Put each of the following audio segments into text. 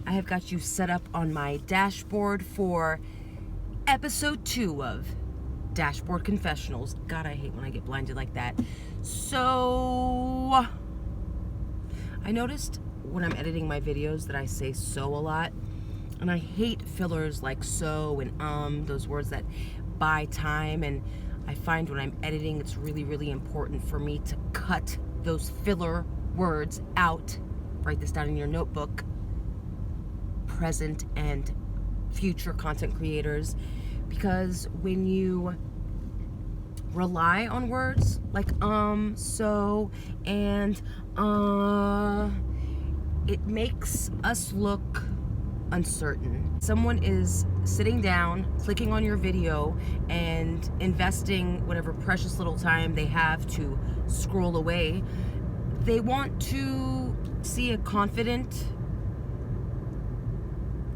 I have got you set up on my dashboard for episode 2 of Dashboard Confessionals. God, I hate when I get blinded like that. So, I noticed when I'm editing my videos that I say so a lot. And I hate fillers like so and those words that buy time. And I find when I'm editing, it's really, really important for me to cut those filler words out. Write this down in your notebook. Present and future content creators. Because when you rely on words like so, and it makes us look uncertain. Someone is sitting down, clicking on your video, and investing whatever precious little time they have to scroll away. They want to see a confident,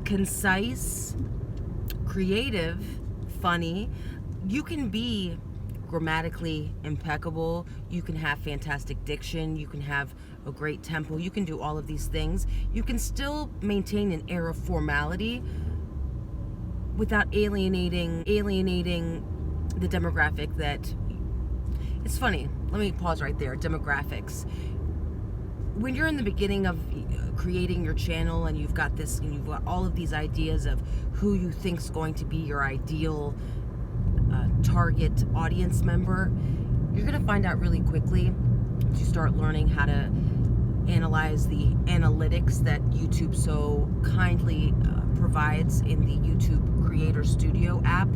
concise, creative, funny. You can be grammatically impeccable, you can have fantastic diction, you can have a great tempo, you can do all of these things. You can still maintain an air of formality without alienating the demographic that... It's funny, let me pause right there. Demographics. When you're in the beginning of creating your channel and you've got this, and you've got all of these ideas of who you think's going to be your ideal target audience member, you're going to find out really quickly as you start learning how to analyze the analytics that YouTube so kindly provides in the YouTube Creator Studio app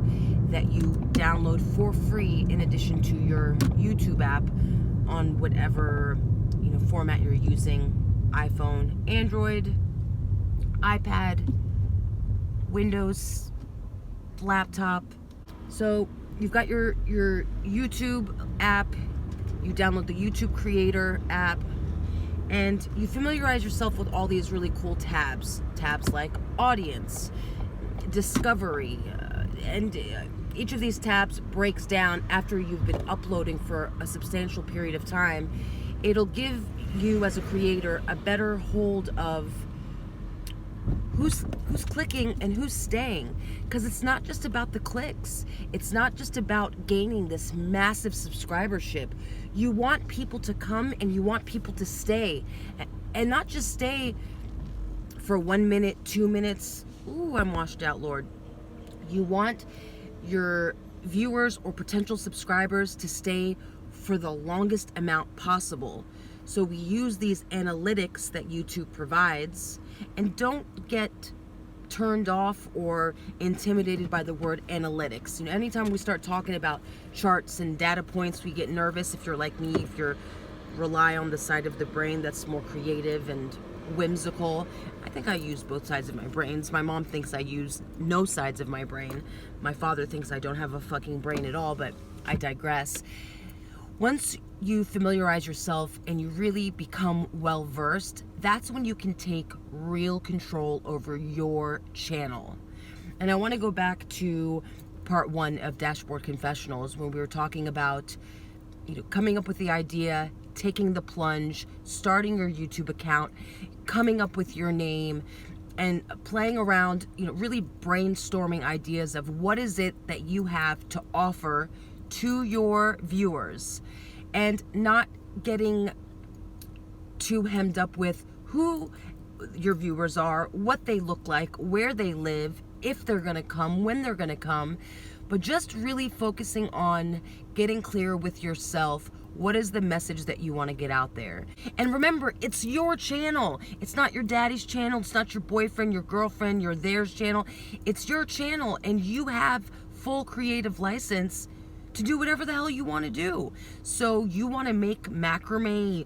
that you download for free in addition to your YouTube app on whatever format you're using: iPhone, Android, iPad, Windows, laptop. So you've got your YouTube app, you download the YouTube Creator app, and you familiarize yourself with all these really cool tabs like audience, discovery, and each of these tabs breaks down after you've been uploading for a substantial period of time. It'll give you as a creator a better hold of who's clicking and who's staying, because it's not just about the clicks. It's not just about gaining this massive subscribership. You want people to come and you want people to stay, and not just stay for 1 minute, 2 minutes. Ooh, I'm washed out, Lord. You want your viewers or potential subscribers to stay for the longest amount possible. So we use these analytics that YouTube provides, and don't get turned off or intimidated by the word analytics. Anytime we start talking about charts and data points, we get nervous. If you're like me, if you're rely on the side of the brain that's more creative and whimsical. I think I use both sides of my brains. My mom thinks I use no sides of my brain. My father thinks I don't have a fucking brain at all, but I digress. Once you familiarize yourself and you really become well-versed, that's when you can take real control over your channel. And I want to go back to part 1 of Dashboard Confessionals, when we were talking about coming up with the idea, taking the plunge, starting your YouTube account, coming up with your name, and playing around, really brainstorming ideas of what is it that you have to offer to your viewers, and not getting too hemmed up with who your viewers are, what they look like, where they live, if they're gonna come, when they're gonna come, but just really focusing on getting clear with yourself. What is the message that you want to get out there? And remember, it's your channel. It's not your daddy's channel. It's not your boyfriend, your girlfriend, your theirs channel. It's your channel, and you have full creative license to do whatever the hell you want to do. So you want to make macrame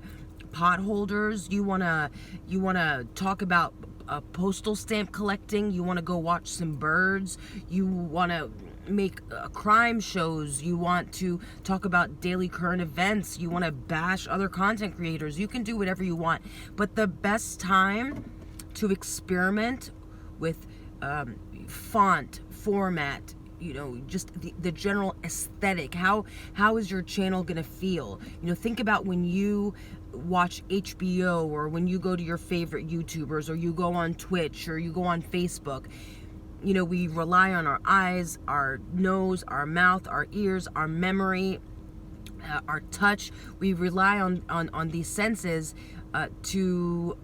pot holders. You want to talk about postal stamp collecting. You want to go watch some birds. You want to make crime shows. You want to talk about daily current events. You want to bash other content creators. You can do whatever you want. But the best time to experiment with font, format, just the general aesthetic. How is your channel gonna feel? Think about when you watch HBO, or when you go to your favorite YouTubers, or you go on Twitch, or you go on Facebook. You know, we rely on our eyes, our nose, our mouth, our ears, our memory, our touch. We rely on these senses to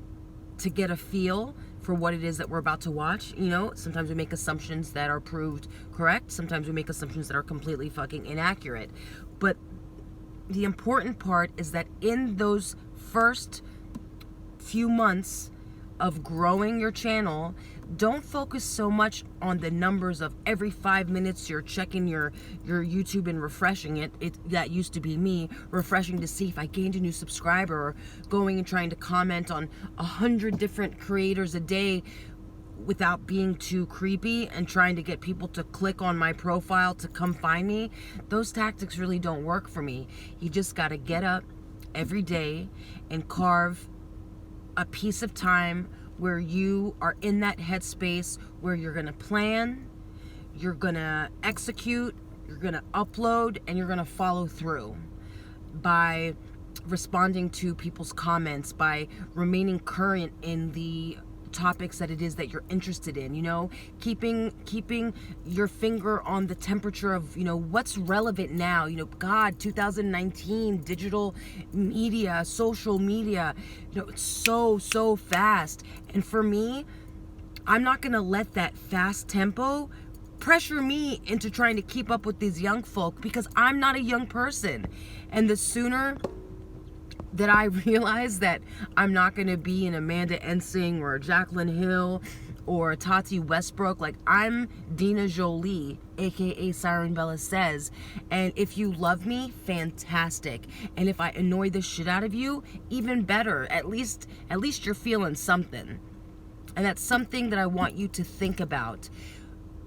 get a feel for what it is that we're about to watch. You know, sometimes we make assumptions that are proved correct. Sometimes we make assumptions that are completely fucking inaccurate. But the important part is that in those first few months of growing your channel, don't focus so much on the numbers of every 5 minutes you're checking your YouTube and refreshing it. That used to be me, refreshing to see if I gained a new subscriber, or going and trying to comment on 100 different creators a day without being too creepy and trying to get people to click on my profile to come find me. Those tactics really don't work for me. You just got to get up every day and carve a piece of time where you are in that headspace where you're going to plan, you're going to execute, you're going to upload, and you're going to follow through by responding to people's comments, by remaining current in the topics that it is that you're interested in, you know, keeping your finger on the temperature of, you know, what's relevant now. You know, God, 2019, digital media, social media, you know, it's so fast. And for me, I'm not gonna let that fast tempo pressure me into trying to keep up with these young folk, because I'm not a young person. And the sooner that I realize that I'm not going to be an Amanda Ensing or a Jaclyn Hill or a Tati Westbrook. Like, I'm Dinah Jolie, aka Sirenbellasays. And if you love me, fantastic. And if I annoy the shit out of you, even better. At least you're feeling something. And that's something that I want you to think about.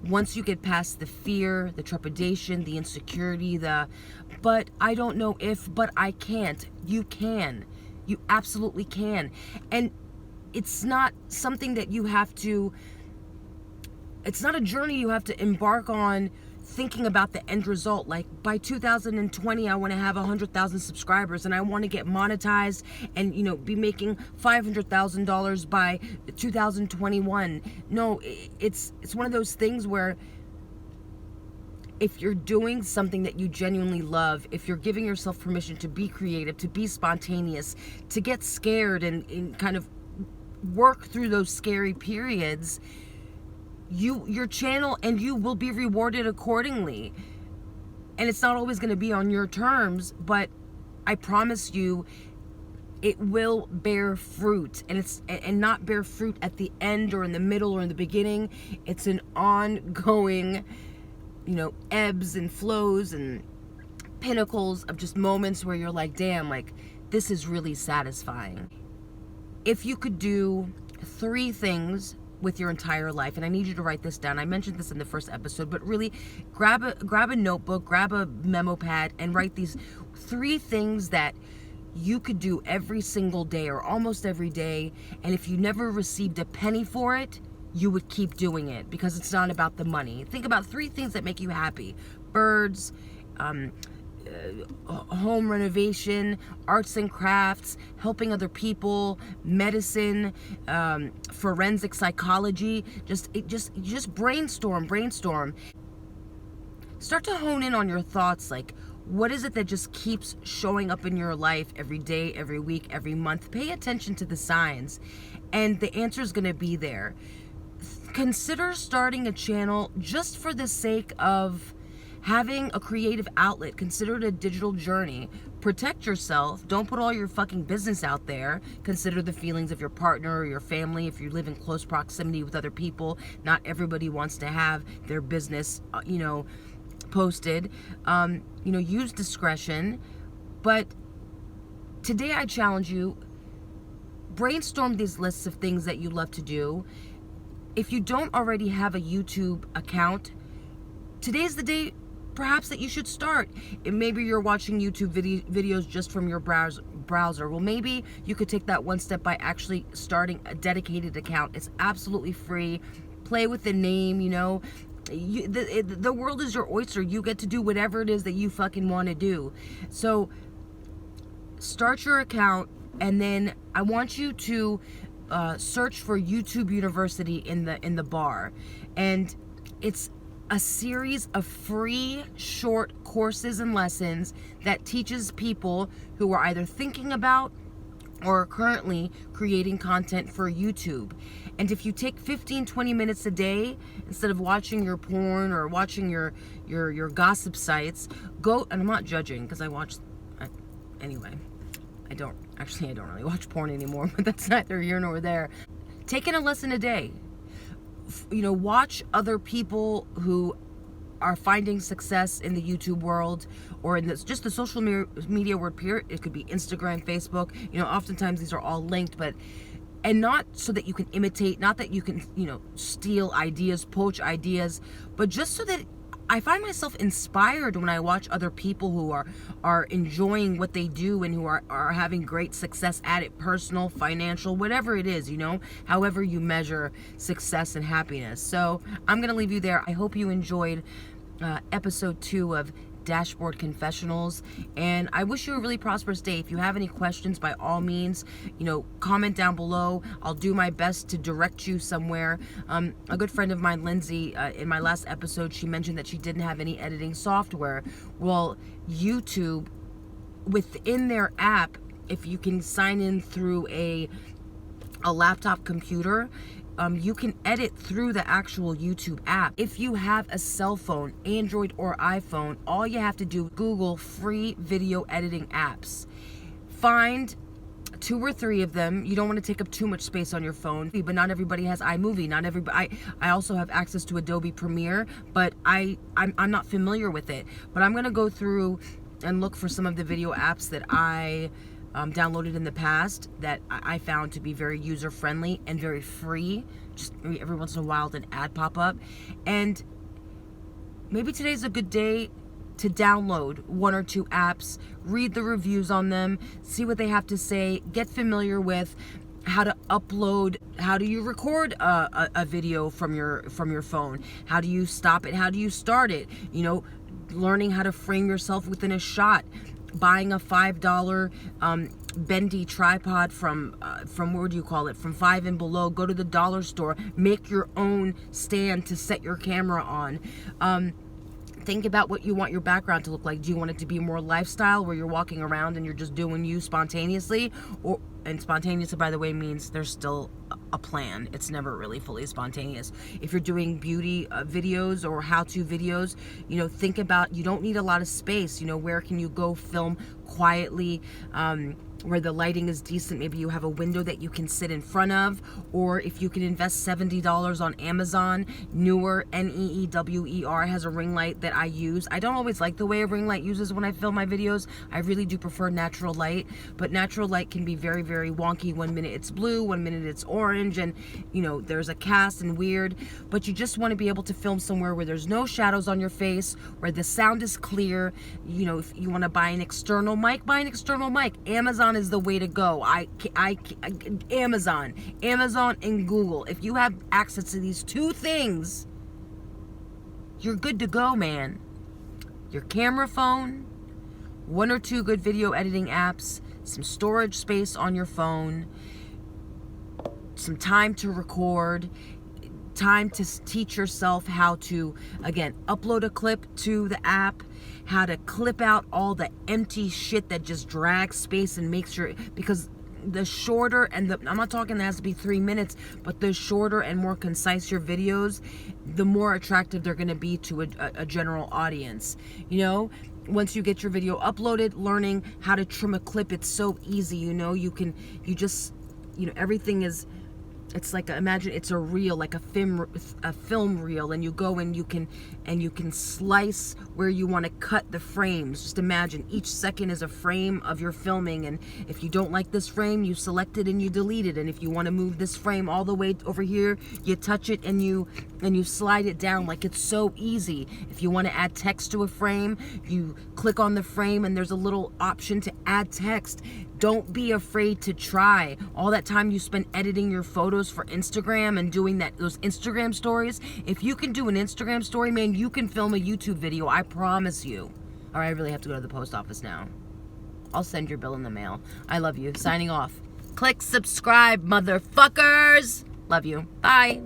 Once you get past the fear, the trepidation, the insecurity, but I don't know if, but I can't. You can. You absolutely can. And it's not something that you have to, it's not a journey you have to embark on thinking about the end result. Like, by 2020, I want to have 100,000 subscribers, and I want to get monetized and, you know, be making $500,000 by 2021. No, it's one of those things where if you're doing something that you genuinely love, if you're giving yourself permission to be creative, to be spontaneous, to get scared and kind of work through those scary periods, your channel and you will be rewarded accordingly. And it's not always going to be on your terms, but I promise you it will bear fruit. And not bear fruit at the end or in the middle or in the beginning. It's an ongoing, you know, ebbs and flows and pinnacles of just moments where you're like, damn, like, this is really satisfying. If you could do 3 things with your entire life, and I need you to write this down. I mentioned this in the first episode, but really grab a notebook, grab a memo pad, and write these 3 things that you could do every single day or almost every day. And if you never received a penny for it, you would keep doing it, because it's not about the money. Think about 3 things that make you happy: birds, home renovation, arts and crafts, helping other people, medicine, forensic psychology. Just brainstorm. Start to hone in on your thoughts. Like, what is it that just keeps showing up in your life every day, every week, every month? Pay attention to the signs, and the answer is going to be there. Consider starting a channel just for the sake of having a creative outlet. Consider it a digital journey. Protect yourself. Don't put all your fucking business out there. Consider the feelings of your partner or your family. If you live in close proximity with other people, not everybody wants to have their business, posted. Use discretion. But today I challenge you, brainstorm these lists of things that you love to do. If you don't already have a YouTube account, today's the day perhaps that you should start. Maybe you're watching YouTube videos just from your browser. Well, maybe you could take that one step by actually starting a dedicated account. It's absolutely free. Play with the name, the world is your oyster. You get to do whatever it is that you fucking want to do. So start your account, And then I want you to search for YouTube University in the bar, and it's a series of free short courses and lessons that teaches people who are either thinking about or are currently creating content for YouTube. And if you take 15-20 minutes a day instead of watching your porn or watching your gossip sites, go, and I'm not judging because anyway, I don't really watch porn anymore, but that's neither here nor there. Taking a lesson a day. Watch other people who are finding success in the YouTube world, or in just the social media world period. It could be Instagram, Facebook. Oftentimes these are all linked, and not so that you can imitate, not that you can, steal ideas, poach ideas, but just so that I find myself inspired when I watch other people who are enjoying what they do and who are having great success at it, personal, financial, whatever it is, however you measure success and happiness. So I'm going to leave you there. I hope you enjoyed episode 2 of Dashboard Confessionals, and I wish you a really prosperous day. If you have any questions, by all means, comment down below. I'll do my best to direct you somewhere. A good friend of mine, Lindsay, in my last episode, she mentioned that she didn't have any editing software. Well, YouTube, within their app, if you can sign in through a laptop computer, you can edit through the actual YouTube app. If you have a cell phone, Android or iPhone, all you have to do is Google free video editing apps. Find 2 or 3 of them. You don't want to take up too much space on your phone, but not everybody has iMovie. Not everybody. I also have access to Adobe Premiere, but I'm not familiar with it. But I'm gonna go through and look for some of the video apps that I downloaded in the past that I found to be very user-friendly and very free. Just every once in a while an ad pop up. And maybe today's a good day to download 1 or 2 apps, read the reviews on them, see what they have to say, get familiar with how to upload, how do you record a video from your phone, how do you stop it, how do you start it, learning how to frame yourself within a shot, buying a $5 bendy tripod from where do you call it, from Five and Below. Go to the dollar store, make your own stand to set your camera on. Think about what you want your background to look like. Do you want it to be more lifestyle, where you're walking around and you're just doing you spontaneously? And spontaneous, by the way, means there's still a plan. It's never really fully spontaneous. If you're doing beauty videos or how-to videos, think about, you don't need a lot of space. Where can you go film quietly, where the lighting is decent? Maybe you have a window that you can sit in front of, or if you can invest $70 on Amazon, Neewer, Neewer has a ring light that I use. I don't always like the way a ring light uses when I film my videos. I really do prefer natural light, but natural light can be very, very wonky. 1 minute it's blue, 1 minute it's orange, and there's a cast and weird. But you just want to be able to film somewhere where there's no shadows on your face, where the sound is clear. If you want to buy an external mic, buy an external mic. Amazon is the way to go. Amazon and Google. If you have access to these 2 things, you're good to go, man. Your camera phone, 1 or 2 good video editing apps, some storage space on your phone, some time to record, time to teach yourself how to, again, upload a clip to the app, how to clip out all the empty shit that just drags space and makes your, because the shorter and I'm not talking that has to be 3 minutes, but the shorter and more concise your videos, the more attractive they're going to be to a general audience. Once you get your video uploaded, learning how to trim a clip, it's so easy. Everything is, it's like, imagine it's a reel, like a film reel, and you go and you can slice where you want to cut the frames. Just imagine each second is a frame of your filming, and if you don't like this frame, you select it and you delete it. And if you want to move this frame all the way over here, you touch it and you slide it down. Like, it's so easy. If you want to add text to a frame, you click on the frame and there's a little option to add text. Don't be afraid to try. All that time you spend editing your photos for Instagram and doing those Instagram stories, if you can do an Instagram story, man, you can film a YouTube video. I promise you. All right, I really have to go to the post office now. I'll send your bill in the mail. I love you. Signing off. Click subscribe, motherfuckers. Love you. Bye.